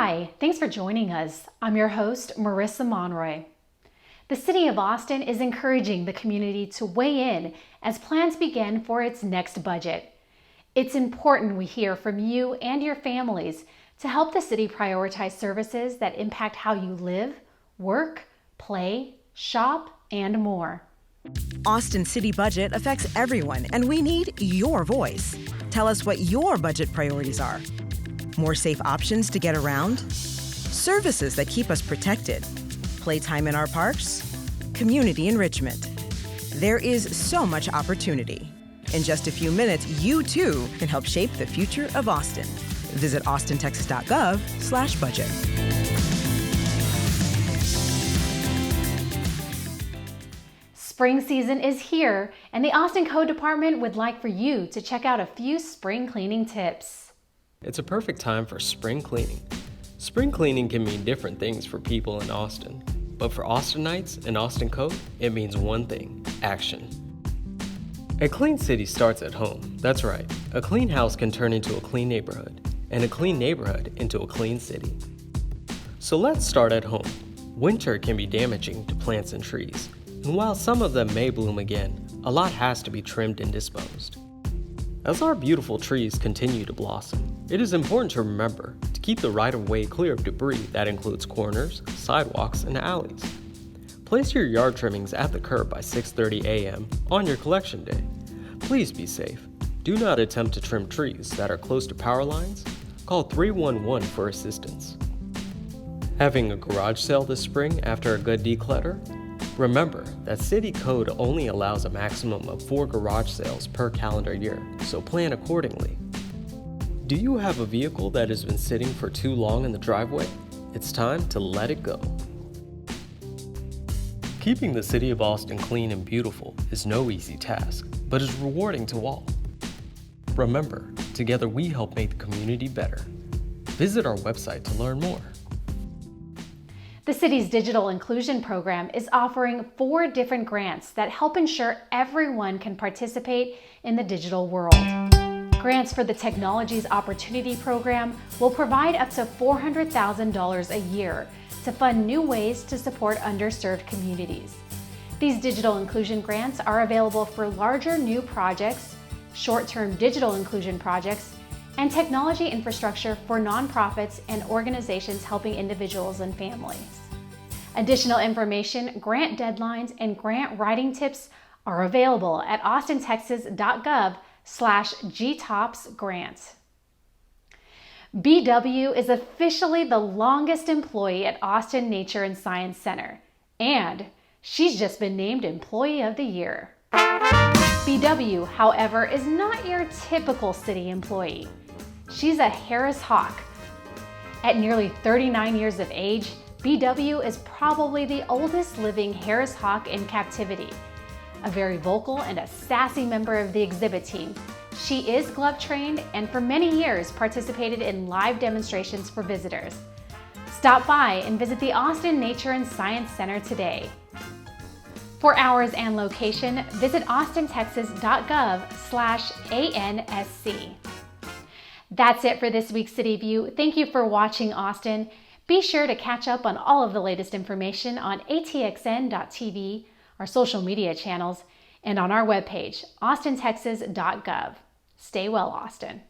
Hi, thanks for joining us. I'm your host, Marissa Monroy. The City of Austin is encouraging the community to weigh in as plans begin for its next budget. It's important we hear from you and your families to help the city prioritize services that impact how you live, work, play, shop, and more. Austin's city budget affects everyone, and we need your voice. Tell us what your budget priorities are. More safe options to get around? Services that keep us protected? Playtime in our parks? Community enrichment? There is so much opportunity. In just a few minutes, you too can help shape the future of Austin. Visit austintexas.gov/budget. Spring season is here, and the Austin Code Department would like for you to check out a few spring cleaning tips. It's a perfect time for spring cleaning. Spring cleaning can mean different things for people in Austin, but for Austinites and Austin Code, it means one thing: action. A clean city starts at home. That's right. A clean house can turn into a clean neighborhood, and a clean neighborhood into a clean city. So let's start at home. Winter can be damaging to plants and trees, and while some of them may bloom again, a lot has to be trimmed and disposed. As our beautiful trees continue to blossom, it is important to remember to keep the right-of-way clear of debris that includes corners, sidewalks, and alleys. Place your yard trimmings at the curb by 6:30 a.m. on your collection day. Please be safe. Do not attempt to trim trees that are close to power lines. Call 311 for assistance. Having a garage sale this spring after a good declutter? Remember that City Code only allows a maximum of 4 garage sales per calendar year, so plan accordingly. Do you have a vehicle that has been sitting for too long in the driveway? It's time to let it go. Keeping the City of Austin clean and beautiful is no easy task, but is rewarding to all. Remember, together we help make the community better. Visit our website to learn more. The city's digital inclusion program is offering 4 different grants that help ensure everyone can participate in the digital world. Grants for the Technologies Opportunity Program will provide up to $400,000 a year to fund new ways to support underserved communities. These digital inclusion grants are available for larger new projects, short-term digital inclusion projects, and technology infrastructure for nonprofits and organizations helping individuals and families. Additional information, grant deadlines, and grant writing tips are available at austintexas.gov/GTOPSgrant. BW is officially the longest employee at Austin Nature and Science Center, and she's just been named Employee of the Year. BW, however, is not your typical city employee. She's a Harris Hawk. At nearly 39 years of age, BW is probably the oldest living Harris Hawk in captivity. A very vocal and a sassy member of the exhibit team, she is glove trained and for many years participated in live demonstrations for visitors. Stop by and visit the Austin Nature and Science Center today. For hours and location, visit austintexas.gov/ANSC. That's it for this week's City View. Thank you for watching Austin. Be sure to catch up on all of the latest information on atxn.tv, our social media channels, and on our webpage, austintexas.gov. Stay well, Austin.